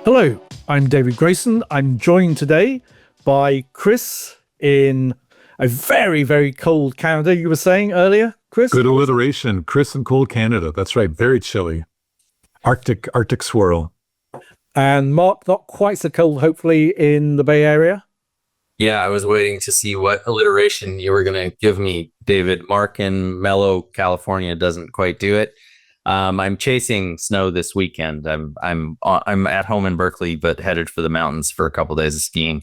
Hello, I'm David Grayson. I'm joined today by Chris in a very, very cold Canada, you were saying earlier, Chris? Good alliteration. Chris in cold Canada. That's right. Very chilly. Arctic swirl. And Mark, not quite so cold, hopefully, in the Bay Area. Yeah, I was waiting to see what alliteration you were going to give me, David. Mark in mellow California doesn't quite do it. I'm chasing snow this weekend. I'm at home in Berkeley, but headed for the mountains for a couple of days of skiing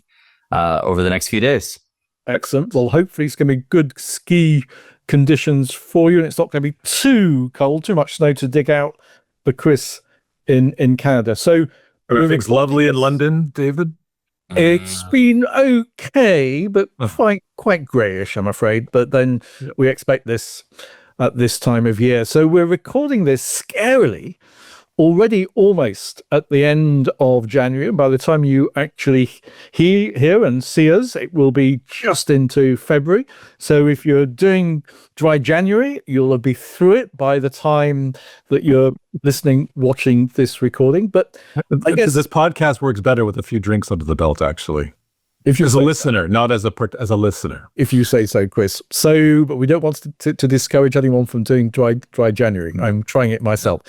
over the next few days. Excellent. Well, hopefully it's going to be good ski conditions for you, and it's not going to be too cold, too much snow to dig out for Chris in Canada. So everything's lovely in London, David. It's been okay, but quite greyish, I'm afraid. But then we expect this at this time of year. So we're recording this scarily already almost at the end of January. By the time you actually hear and see us, it will be just into February. So if you're doing dry January, you'll be through it by the time that you're listening, watching this recording. But I guess this podcast works better with a few drinks under the belt, actually. If you're as a listener, not as a listener. If you say so, Chris. So, but we don't want to discourage anyone from doing dry January. I'm trying it myself.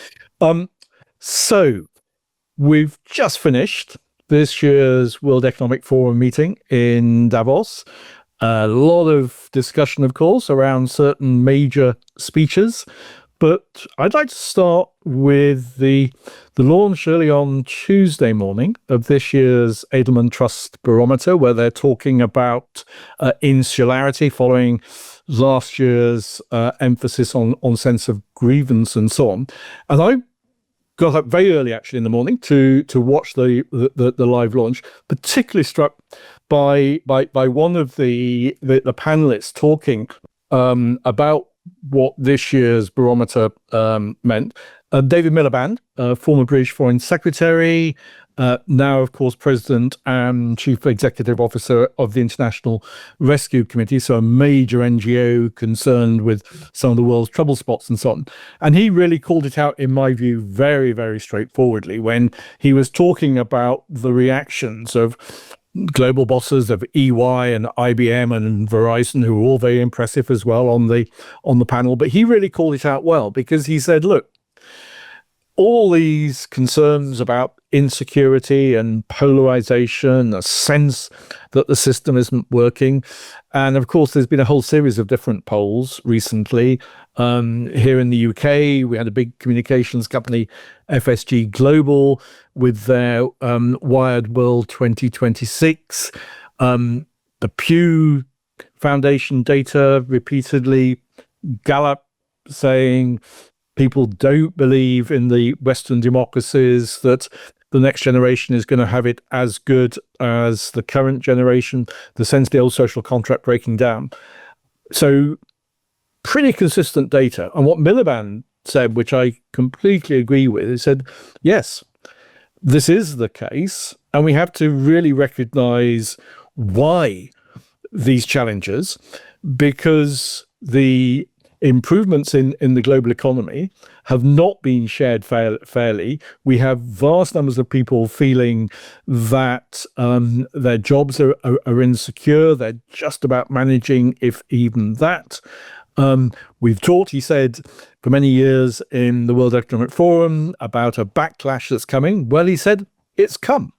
So we've just finished this year's World Economic Forum meeting in Davos. A lot of discussion, of course, around certain major speeches. But I'd like to start with the launch early on Tuesday morning of this year's Edelman Trust Barometer, where they're talking about insularity following last year's emphasis on sense of grievance and so on. And I got up very early, actually, in the morning to watch the live launch. Particularly struck by one of the panelists talking about what this year's barometer meant. David Miliband, former British Foreign Secretary, now, of course, President and Chief Executive Officer of the International Rescue Committee, so a major NGO concerned with some of the world's trouble spots and so on. And he really called it out, in my view, very, very straightforwardly when he was talking about the reactions of global bosses of EY and IBM and Verizon, who were all very impressive as well on the panel. But he really called it out well, because he said, look, all these concerns about insecurity and polarization, a sense that the system isn't working. And of course, there's been a whole series of different polls recently. Here in the UK, we had a big communications company, FSG Global, with their Wired World 2026. The Pew Foundation data repeatedly, Gallup saying people don't believe in the Western democracies, that the next generation is going to have it as good as the current generation, the sense of the old social contract breaking down. So pretty consistent data. And what Miliband said, which I completely agree with, he said, yes, this is the case, and we have to really recognize why these challenges, because the improvements in the global economy have not been shared fairly. We have vast numbers of people feeling that their jobs are insecure. They're just about managing, if even that. We've talked, he said, for many years in the World Economic Forum about a backlash that's coming. Well, he said, it's come.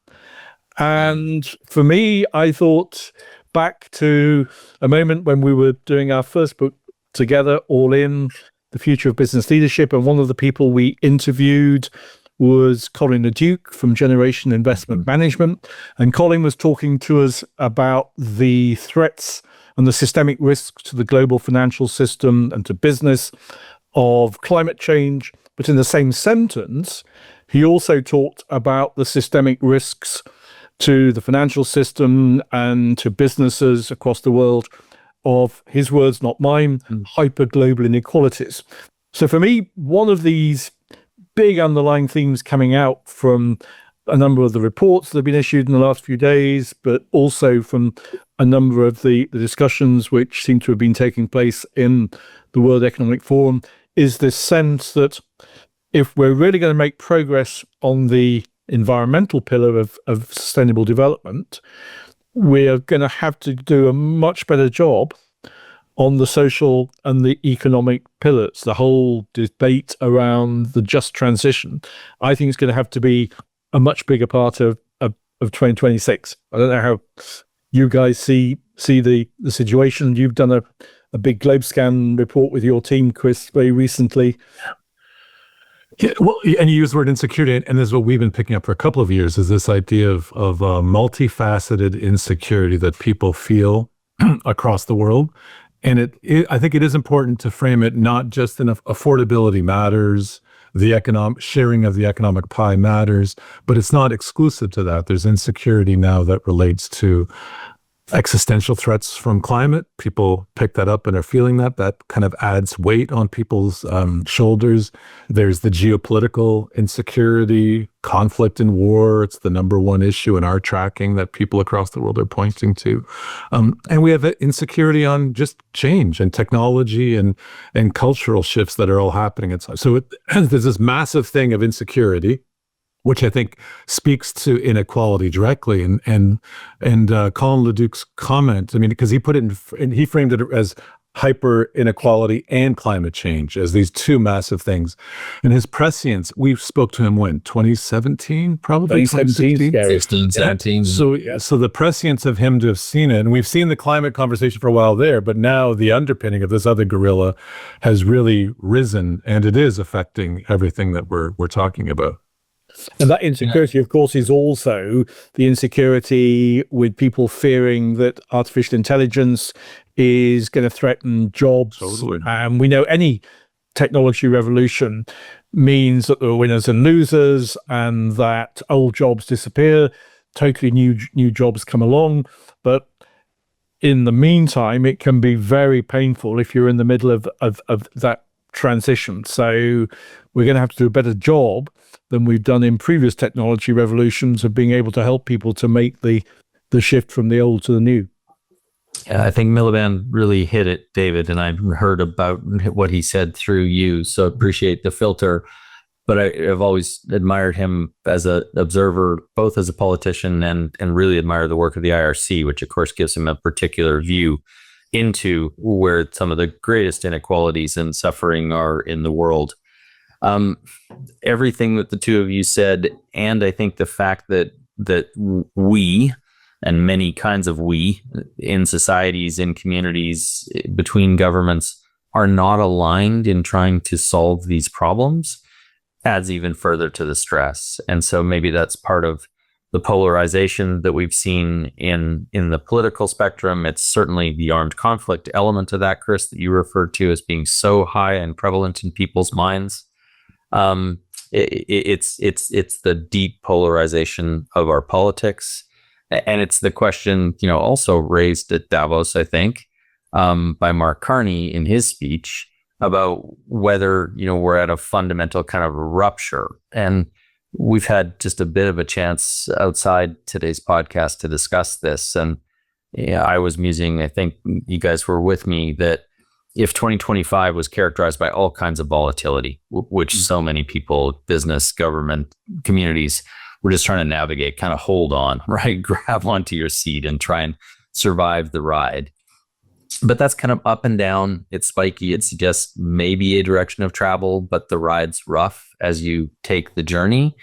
And for me, I thought back to a moment when we were doing our first book together, All In, The Future of Business Leadership. And one of the people we interviewed was Colin Duke from Generation Investment Management. And Colin was talking to us about the threats and the systemic risks to the global financial system and to business of climate change. But in the same sentence, he also talked about the systemic risks to the financial system and to businesses across the world of, his words, not mine, hyper-global inequalities. So for me, one of these big underlying themes coming out from a number of the reports that have been issued in the last few days, but also from a number of the discussions which seem to have been taking place in the World Economic Forum, is this sense that if we're really going to make progress on the environmental pillar of sustainable development, we're going to have to do a much better job on the social and the economic pillars. The whole debate around the just transition, I think, is going to have to be a much bigger part of 2026. I don't know how you guys see the situation. You've done a big GlobeScan report with your team, Chris, very recently. Yeah, well, and you use the word insecurity, and this is what we've been picking up for a couple of years, is this idea of multifaceted insecurity that people feel across the world. And I think it is important to frame it not just in affordability matters, the economic sharing of the economic pie matters, but it's not exclusive to that. There's insecurity now that relates to existential threats from climate. People pick that up and are feeling that. That kind of adds weight on people's shoulders. There's the geopolitical insecurity, conflict and war. It's the number one issue in our tracking that people across the world are pointing to. And we have insecurity on just change and technology and cultural shifts that are all happening. So there's this massive thing of insecurity, which I think speaks to inequality directly. And Colin Leduc's comment, I mean, because he put it in, he framed it as hyper inequality and climate change as these two massive things. And his prescience, we spoke to him when, 2017, probably 2016, 16, 17. So the prescience of him to have seen it, and we've seen the climate conversation for a while there, but now the underpinning of this other gorilla has really risen, and it is affecting everything that we're talking about. And that insecurity, of course, is also the insecurity with people fearing that artificial intelligence is going to threaten jobs. Totally. And we know any technology revolution means that there are winners and losers, and that old jobs disappear, totally new jobs come along. But in the meantime, it can be very painful if you're in the middle of that transition. So we're going to have to do a better job than we've done in previous technology revolutions of being able to help people to make the shift from the old to the new. Yeah, I think Miliband really hit it, David, and I've heard about what he said through you, so appreciate the filter. But I've always admired him as an observer, both as a politician and really admire the work of the IRC, which of course gives him a particular view into where some of the greatest inequalities and suffering are in the world. Everything that the two of you said, and I think the fact that we, and many kinds of we, in societies, in communities, between governments, are not aligned in trying to solve these problems, adds even further to the stress. And so maybe that's part of the polarization that we've seen in the political spectrum. It's certainly the armed conflict element of that, Chris, that you referred to as being so high and prevalent in people's minds. It's the deep polarization of our politics. And it's the question, also raised at Davos, I think, by Mark Carney in his speech about whether, we're at a fundamental kind of rupture. And we've had just a bit of a chance outside today's podcast to discuss this. And I was musing, I think you guys were with me, that if 2025 was characterized by all kinds of volatility, which so many people, business, government, communities, we're just trying to navigate, kind of hold on, right? Grab onto your seat and try and survive the ride. But that's kind of up and down. It's spiky. It suggests maybe a direction of travel, but the ride's rough as you take the journey.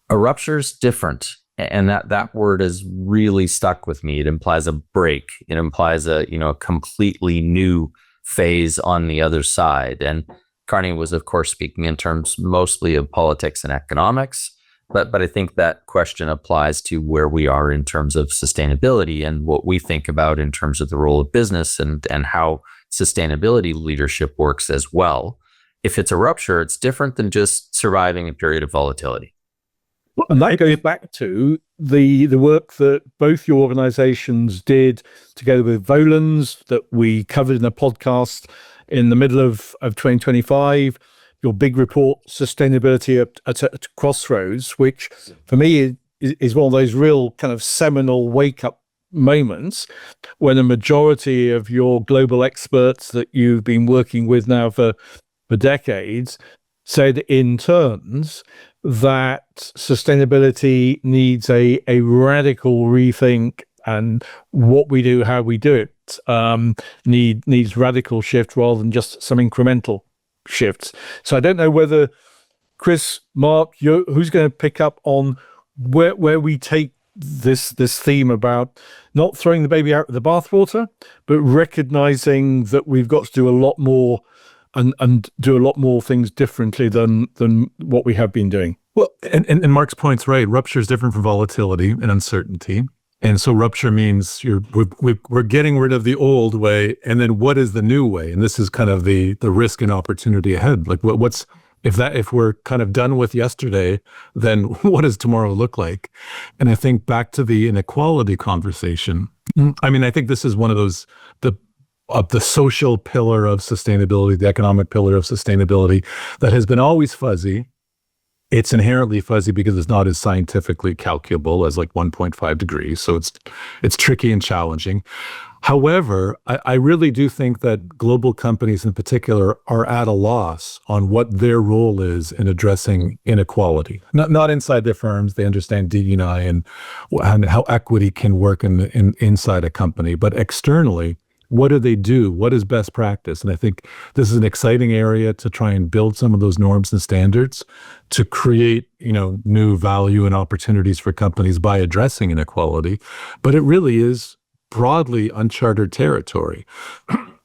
A rupture's different. And that word has really stuck with me. It implies a break. It implies a completely new phase on the other side. And Carney was, of course, speaking in terms mostly of politics and economics. But I think that question applies to where we are in terms of sustainability and what we think about in terms of the role of business and how sustainability leadership works as well. If it's a rupture, it's different than just surviving a period of volatility. And that goes back to the work that both your organizations did together with Volans that we covered in a podcast in the middle of 2025. Your big report, Sustainability at Crossroads, which for me is one of those real kind of seminal wake-up moments when a majority of your global experts that you've been working with now for decades said in turns that sustainability needs a radical rethink, and what we do, how we do it, needs radical shift rather than just some incremental shifts. So I don't know whether Chris, Mark, who's going to pick up on where we take this theme about not throwing the baby out with the bathwater, but recognizing that we've got to do a lot more and do a lot more things differently than what we have been doing. Well, and Mark's point's right. Rupture is different from volatility and uncertainty. And so rupture means we're getting rid of the old way, and then what is the new way? And this is kind of the risk and opportunity ahead. Like what's if we're kind of done with yesterday, then what does tomorrow look like? And I think back to the inequality conversation. I mean, I think this is one of those the social pillar of sustainability, the economic pillar of sustainability that has been always fuzzy. It's inherently fuzzy because it's not as scientifically calculable as like 1.5 degrees. So it's tricky and challenging. However, I really do think that global companies in particular are at a loss on what their role is in addressing inequality. Not inside their firms. They understand DE&I and how equity can work inside a company, but externally, what do they do? What is best practice? And I think this is an exciting area to try and build some of those norms and standards to create, new value and opportunities for companies by addressing inequality. But it really is broadly uncharted territory.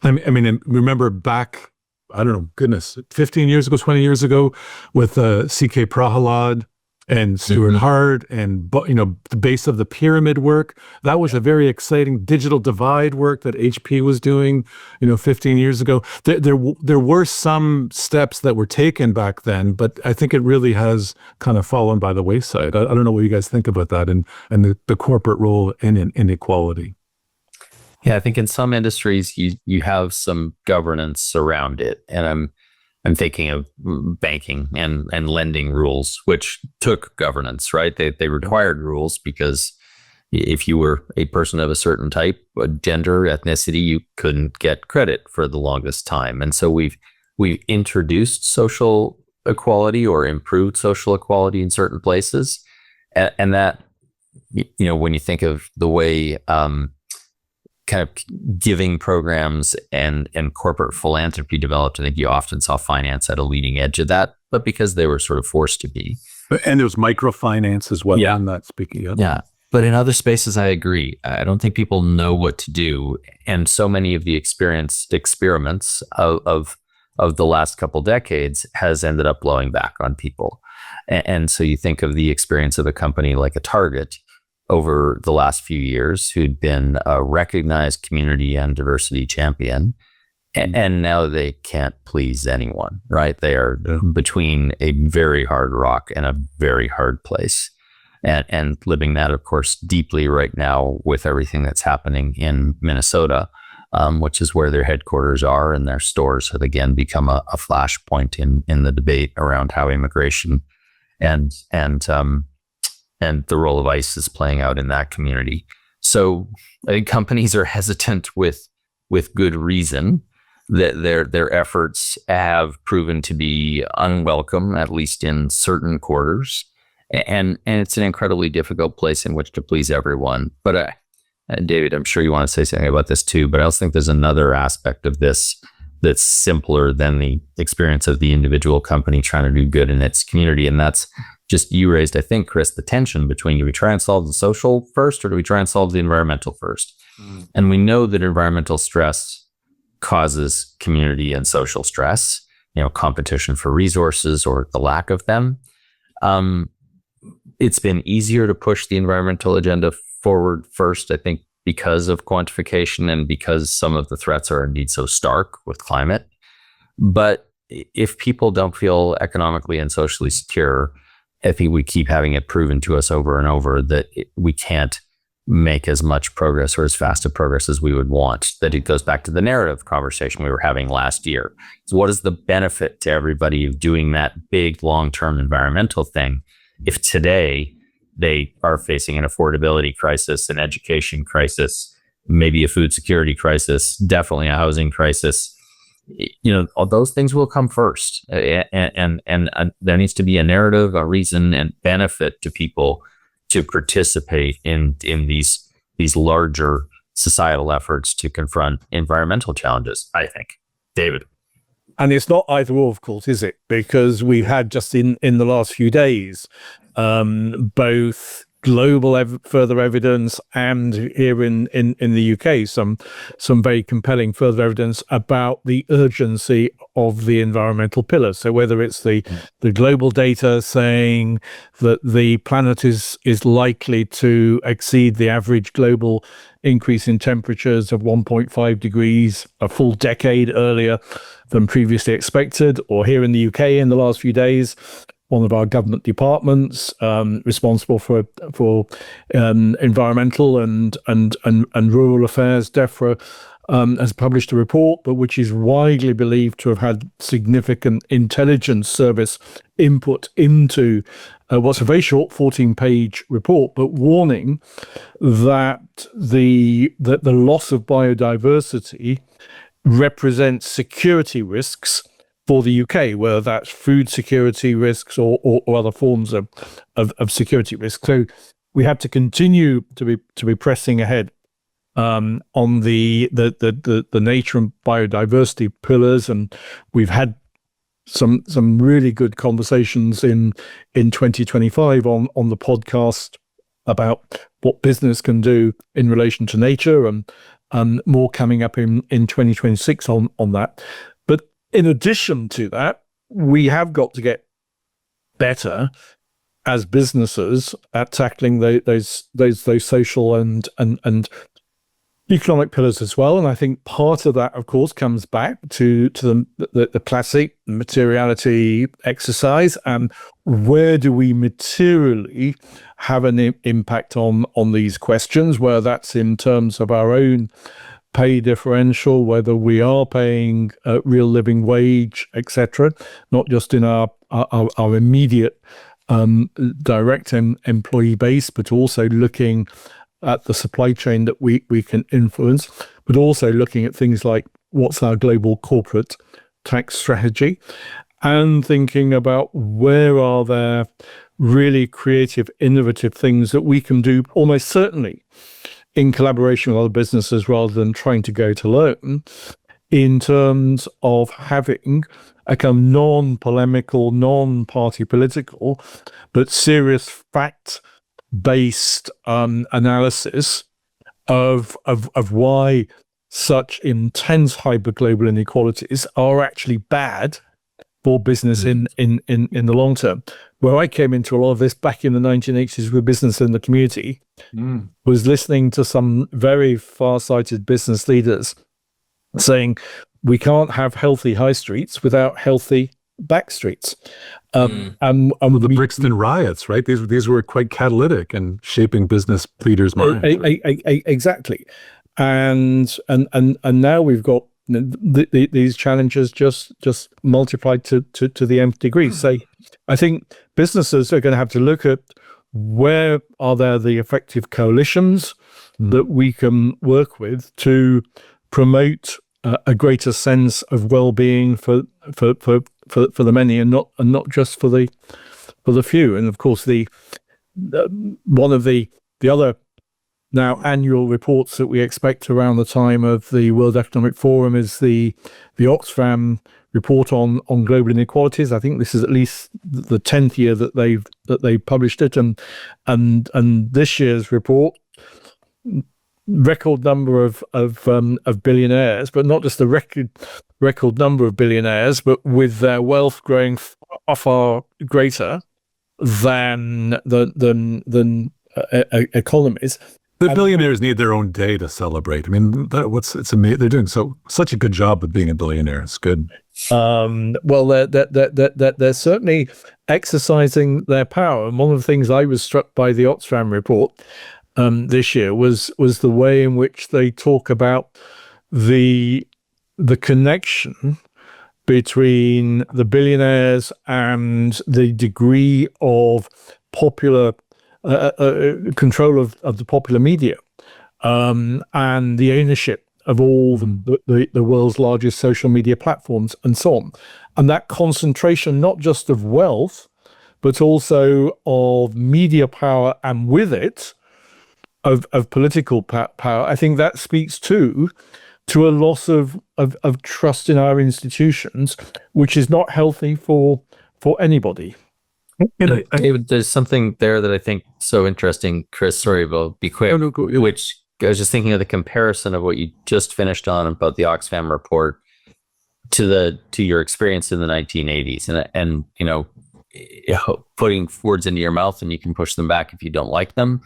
I mean, remember back, I don't know, goodness, 15 years ago, 20 years ago with C.K. Prahalad and Stuart Hart and, the base of the pyramid work. That was a very exciting digital divide work that HP was doing, 15 years ago. There were some steps that were taken back then, but I think it really has kind of fallen by the wayside. I don't know what you guys think about that and the corporate role in inequality. Yeah, I think in some industries you have some governance around it, and I'm thinking of banking and lending rules, which took governance, right? They required rules because if you were a person of a certain type, gender, ethnicity, you couldn't get credit for the longest time. And so we've introduced social equality or improved social equality in certain places, and that when you think of the way kind of giving programs and corporate philanthropy developed, I think you often saw finance at a leading edge of that, but because they were sort of forced to be. And there was microfinance as well. Yeah. I'm not speaking of. Yeah. But in other spaces, I agree. I don't think people know what to do. And so many of the experienced experiments of the last couple decades has ended up blowing back on people. And so you think of the experience of a company like a Target over the last few years, who'd been a recognized community and diversity champion, and now they can't please anyone, right? They are between a very hard rock and a very hard place, and living that, of course, deeply right now with everything that's happening in Minnesota, which is where their headquarters are, and their stores have again become a flashpoint in the debate around how immigration and the role of ICE is playing out in that community. So I think companies are hesitant with good reason that their efforts have proven to be unwelcome, at least in certain quarters. And it's an incredibly difficult place in which to please everyone. But David, I'm sure you want to say something about this too, but I also think there's another aspect of this that's simpler than the experience of the individual company trying to do good in its community. And that's just, you raised, I think, Chris, the tension between, do we try and solve the social first, or do we try and solve the environmental first? And we know that environmental stress causes community and social stress, competition for resources or the lack of them. It's been easier to push the environmental agenda forward first, I think, because of quantification and because some of the threats are indeed so stark with climate. But if people don't feel economically and socially secure, I think we keep having it proven to us over and over that we can't make as much progress or as fast a progress as we would want. That it goes back to the narrative conversation we were having last year. So what is the benefit to everybody of doing that big long-term environmental thing if today they are facing an affordability crisis, an education crisis, maybe a food security crisis, definitely a housing crisis, all those things will come first, and there needs to be a narrative, a reason, and benefit to people to participate in these larger societal efforts to confront environmental challenges, I think. David. And it's not either or, of course, is it? Because we've had just in the last few days, both global further evidence and here in the UK, some very compelling further evidence about the urgency of the environmental pillar. So whether it's the global data saying that the planet is likely to exceed the average global increase in temperatures of 1.5 degrees a full decade earlier than previously expected, or here in the UK in the last few days, one of our government departments responsible for environmental and rural affairs, DEFRA, has published a report, but which is widely believed to have had significant intelligence service input into what's a very short 14-page report, but warning that the loss of biodiversity represents security risks for the UK, whether that's food security risks or other forms of security risks. So we have to continue to be pressing ahead on the nature and biodiversity pillars, and we've had some really good conversations in 2025 on the podcast about what business can do in relation to nature, and more coming up in 2026 on that. But in addition to that, we have got to get better as businesses at tackling those social and economic pillars as well. And I think part of that, of course, comes back to the classic materiality exercise, and where do we materially have an impact on these questions, whether that's in terms of our own pay differential, whether we are paying real living wage, etc., not just in our immediate direct employee base, but also looking at the supply chain that we can influence, but also looking at things like what's our global corporate tax strategy, and thinking about where are there really creative, innovative things that we can do almost certainly in collaboration with other businesses rather than trying to go it alone, in terms of having a kind of non-polemical, non-party political, but serious fact-based analysis of why such intense hyper-global inequalities are actually bad for business in the long term. Where I came into a lot of this back in the 1980s with business in the community was listening to some very far-sighted business leaders saying we can't have healthy high streets without healthy back streets. The Brixton riots, right? These were quite catalytic and shaping business leaders' minds. Exactly. And now we've got these challenges just multiplied to the nth degree. So I think businesses are going to have to look at where are there the effective coalitions that we can work with to promote a greater sense of well-being for the many, and not just for the few. And of course, one of the other now annual reports that we expect around the time of the World Economic Forum is the Oxfam report on global inequalities. I think this is at least the 10th year that they've published it, and this year's report, record number of billionaires, but not just the record number of billionaires, but with their wealth growing far greater than economies. The billionaires need their own day to celebrate. I mean, it's amazing. They're doing such a good job of being a billionaire. It's good. Well, they're certainly exercising their power. And one of the things I was struck by the Oxfam report this year was the way in which they talk about the connection between the billionaires and the degree of popular control of the popular media, and the ownership of all the world's largest social media platforms and so on. And that concentration, not just of wealth, but also of media power, and with it, of political power, I think that speaks to a loss of trust in our institutions, which is not healthy for anybody. David, there's something there that I think so interesting, Chris. Sorry, but be quick. Which I was just thinking of the comparison of what you just finished on about the Oxfam report to your experience in the 1980s, and putting words into your mouth, and you can push them back if you don't like them.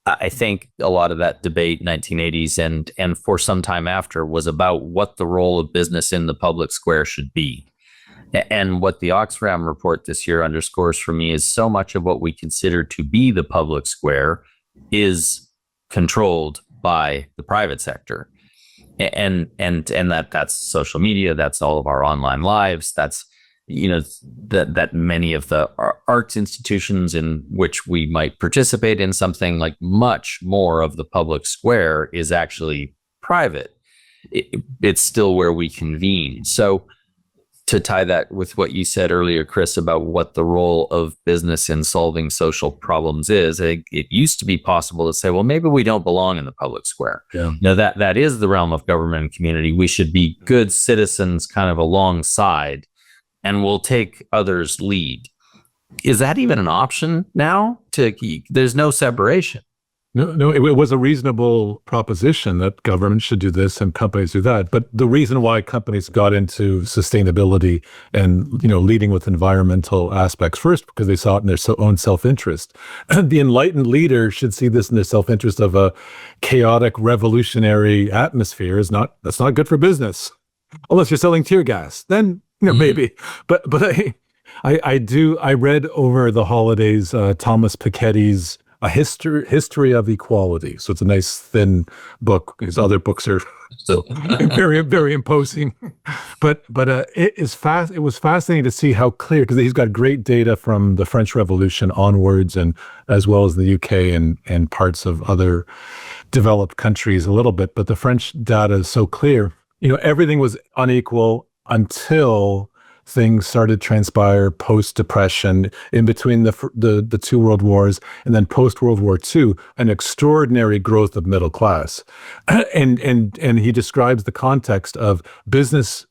I think a lot of that debate, 1980s and for some time after, was about what the role of business in the public square should be. And what the Oxfam report this year underscores for me is so much of what we consider to be the public square is controlled by the private sector. And that's social media, that's all of our online lives, that's that many of the arts institutions in which we might participate in something, like much more of the public square is actually private. It's still where we convene. So to tie that with what you said earlier, Chris, about what the role of business in solving social problems is, it used to be possible to say, well, maybe we don't belong in the public square. Yeah. Now that is the realm of government and community. We should be good citizens kind of alongside, and we'll take others' lead. Is that even an option now? There's no separation. No, it was a reasonable proposition that government should do this and companies do that. But the reason why companies got into sustainability and leading with environmental aspects first, because they saw it in their own self-interest. The enlightened leader should see this in their self-interest of a chaotic, revolutionary atmosphere. That's not good for business, unless you're selling tear gas. Then maybe. But I read over the holidays Thomas Piketty's A History of Equality. So it's a nice thin book. His other books are still very, very imposing. But it was fascinating to see how clear, because he's got great data from the French Revolution onwards, and as well as the UK and parts of other developed countries a little bit. But the French data is so clear. Everything was unequal until things started to transpire post-depression, in between the two world wars, and then post-World War II, an extraordinary growth of middle class. And he describes the context of business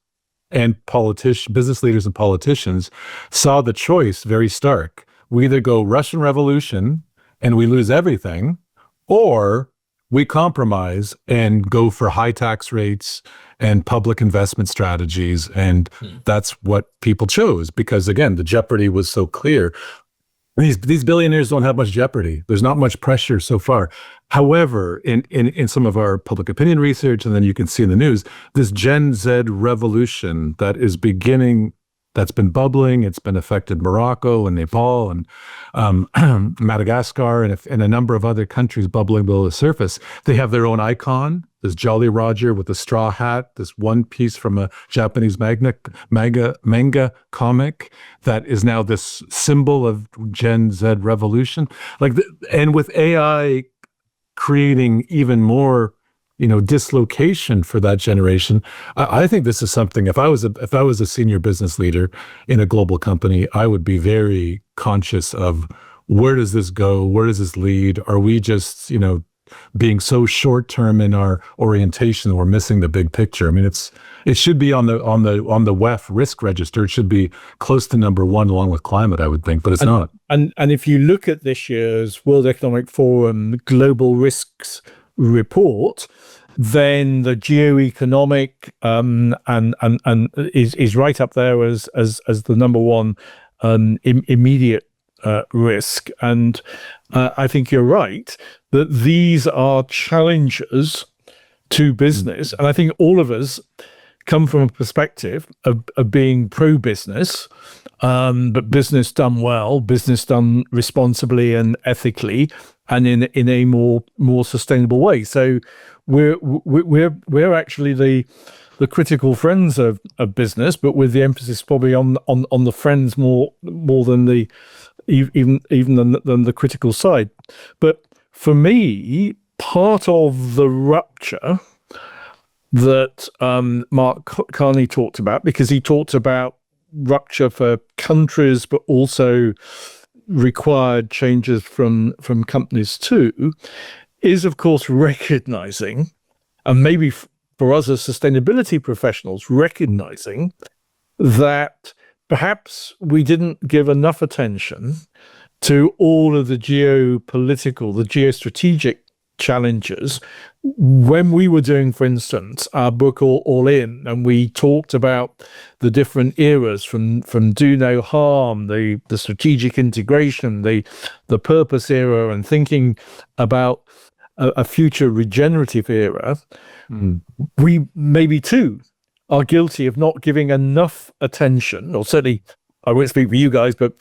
leaders and politicians saw the choice very stark. We either go Russian Revolution and we lose everything, or we compromise and go for high tax rates and public investment strategies. And that's what people chose, because again, the jeopardy was so clear. These billionaires don't have much jeopardy. There's not much pressure so far. However, in some of our public opinion research, and then you can see in the news, this Gen Z revolution that is beginning, that's been bubbling. It's been affected Morocco and Nepal and Madagascar and a number of other countries bubbling below the surface. They have their own icon, this Jolly Roger with a straw hat, this one piece from a Japanese manga comic that is now this symbol of Gen Z revolution. And with AI creating even more dislocation for that generation, I think this is something. If I was a senior business leader in a global company, I would be very conscious of, where does this go? Where does this lead? Are we just being so short term in our orientation that we're missing the big picture? I mean, it should be on the WEF risk register. It should be close to number one along with climate, I would think, but it's not. And if you look at this year's World Economic Forum Global Risks report, then the geoeconomic and is right up there as the number one immediate risk. And I think you're right that these are challenges to business, and I think all of us come from a perspective of being pro-business, but business done well, business done responsibly and ethically, and in a more sustainable way. So we're actually the critical friends of business, but with the emphasis probably on the friends more than the even than the critical side. But for me, part of the rupture that Mark Carney talked about, because he talked about rupture for countries, but also required changes from companies too, is of course recognizing, and maybe for us as sustainability professionals, recognizing that perhaps we didn't give enough attention to all of the geopolitical, the geostrategic challenges when we were doing, for instance, our book All In, and we talked about the different eras from do no harm, the strategic integration, the purpose era, and thinking about a future regenerative era. We maybe too are guilty of not giving enough attention, or certainly I won't speak for you guys, but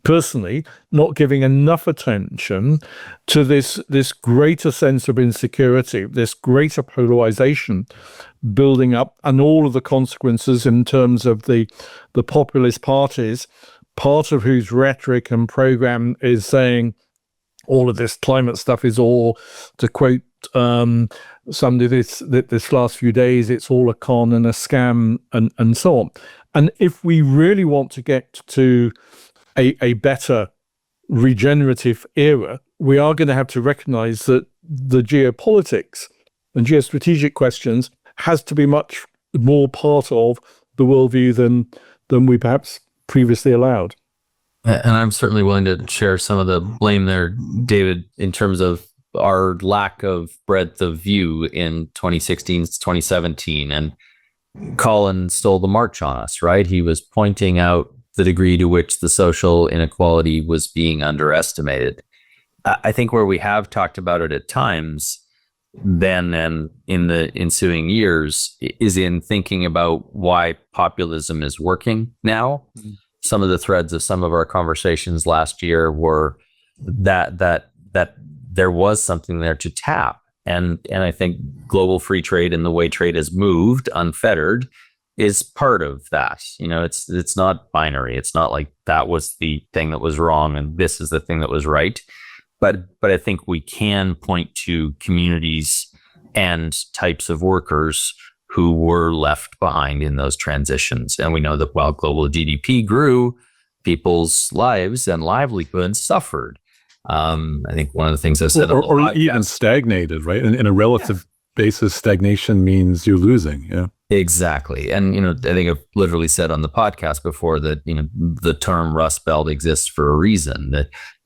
personally, not giving enough attention to this greater sense of insecurity, this greater polarization building up, and all of the consequences in terms of the populist parties, part of whose rhetoric and program is saying all of this climate stuff is all, to quote somebody this last few days, it's all a con and a scam and so on. And if we really want to get to a better regenerative era, we are going to have to recognize that the geopolitics and geostrategic questions has to be much more part of the worldview than we perhaps previously allowed. And I'm certainly willing to share some of the blame there, David, in terms of our lack of breadth of view in 2016, 2017. And Colin stole the march on us, right? He was pointing out the degree to which the social inequality was being underestimated. I think where we have talked about it at times then and in the ensuing years is in thinking about why populism is working now. Some of the threads of some of our conversations last year were that there was something there to tap. And I think global free trade and the way trade has moved unfettered is part of that. You know, it's not binary. It's not like that was the thing that was wrong and this is the thing that was right. But I think we can point to communities and types of workers who were left behind in those transitions. And we know that while global GDP grew, people's lives and livelihoods suffered. I think one of the things I said, or even stagnated, right? In a relative basis, stagnation means you're losing. Yeah, exactly. And I think I've literally said on the podcast before that the term Rust Belt exists for a reason.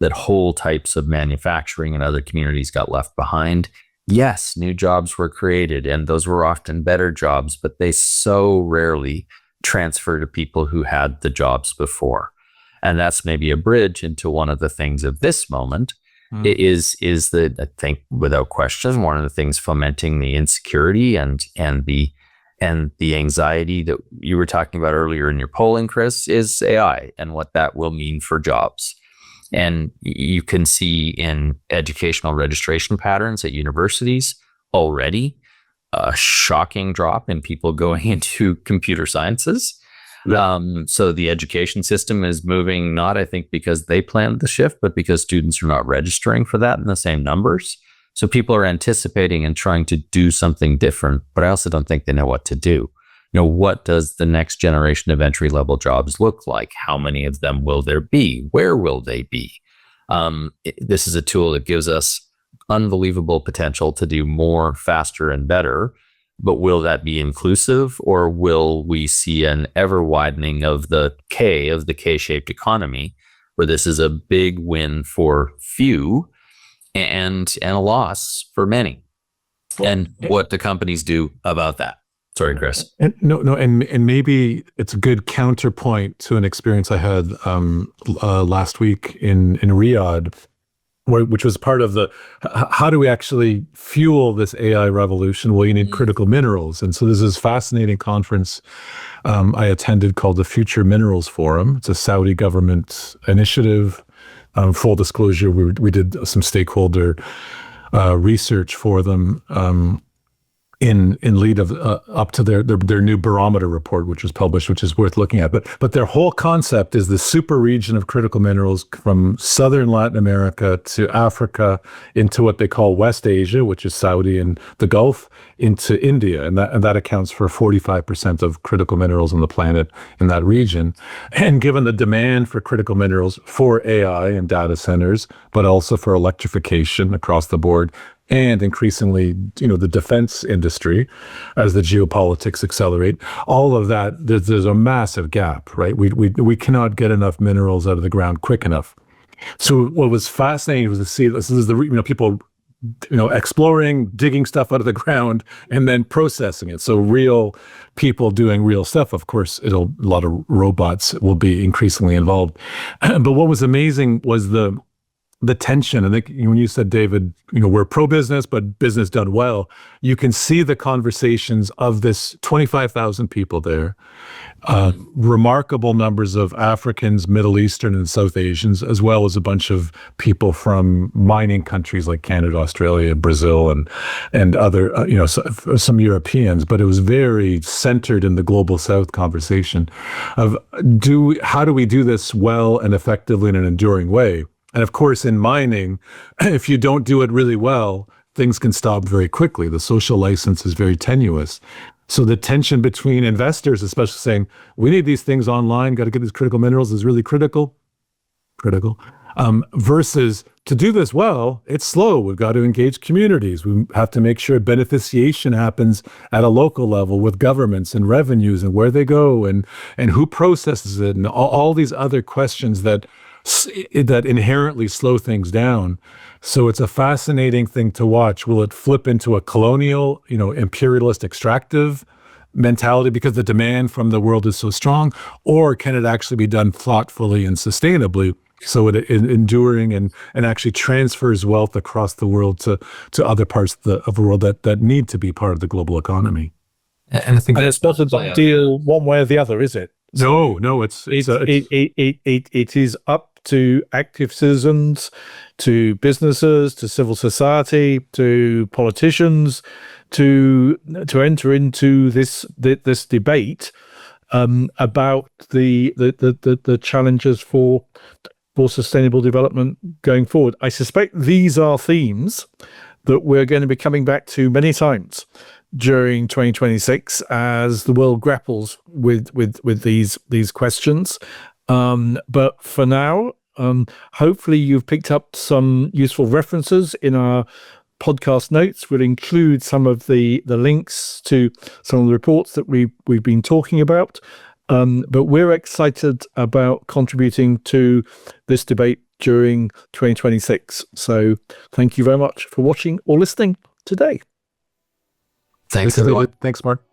That whole types of manufacturing and other communities got left behind. Yes, new jobs were created, and those were often better jobs, but they so rarely transfer to people who had the jobs before. And that's maybe a bridge into one of the things of this moment is that I think without question, one of the things fomenting the insecurity and the anxiety that you were talking about earlier in your polling, Chris, is AI and what that will mean for jobs. And you can see in educational registration patterns at universities already a shocking drop in people going into computer sciences. So the education system is moving, not, I think, because they planned the shift, but because students are not registering for that in the same numbers. So people are anticipating and trying to do something different, but I also don't think they know what to do. What does the next generation of entry-level jobs look like? How many of them will there be? Where will they be? This is a tool that gives us unbelievable potential to do more, faster, and better. But will that be inclusive, or will we see an ever widening of the K-shaped economy, where this is a big win for few and a loss for many? And what do companies do about that? Sorry, Chris. And maybe it's a good counterpoint to an experience I had last week in Riyadh, which was part of the how do we actually fuel this AI revolution? Well, you need critical minerals. And so there's this fascinating conference I attended called the Future Minerals Forum. It's a Saudi government initiative. Full disclosure, we did some stakeholder research for them. in lead of up to their new barometer report, which was published, which is worth looking at. But their whole concept is the super region of critical minerals from southern Latin America to Africa into what they call West Asia, which is Saudi and the Gulf, into India, and that accounts for 45% of critical minerals on the planet in that region. And given the demand for critical minerals for AI and data centers, but also for electrification across the board, and increasingly, the defense industry, as the geopolitics accelerate, all of that, there's a massive gap, right? We cannot get enough minerals out of the ground quick enough. So what was fascinating was to see this is the people, exploring, digging stuff out of the ground, and then processing it. So real people doing real stuff. Of course, a lot of robots will be increasingly involved. But what was amazing was the tension. I think when you said, David, we're pro-business, but business done well, you can see the conversations of this 25,000 people there, remarkable numbers of Africans, Middle Eastern and South Asians, as well as a bunch of people from mining countries like Canada, Australia, Brazil, and other, some Europeans. But it was very centered in the global South conversation of how do we do this well and effectively in an enduring way? And of course, in mining, if you don't do it really well, things can stop very quickly. The social license is very tenuous. So the tension between investors, especially saying, we need these things online, got to get these critical minerals, is really critical, versus to do this well, it's slow. We've got to engage communities. We have to make sure beneficiation happens at a local level with governments and revenues and where they go and who processes it and all these other questions that inherently slow things down. So it's a fascinating thing to watch. Will it flip into a colonial, imperialist, extractive mentality because the demand from the world is so strong, or can it actually be done thoughtfully and sustainably so it enduring and actually transfers wealth across the world to other parts of the world that need to be part of the global economy? And I think it's not a done deal one way or the other, is it? No, it is up to active citizens, to businesses, to civil society, to politicians, to enter into this debate about the challenges for sustainable development going forward. I suspect these are themes that we're going to be coming back to many times during 2026 as the world grapples with these questions. But for now, hopefully you've picked up some useful references in our podcast notes. We'll include some of the links to some of the reports that we've been talking about. But we're excited about contributing to this debate during 2026. So thank you very much for watching or listening today. Thanks, everyone. Thanks, Mark.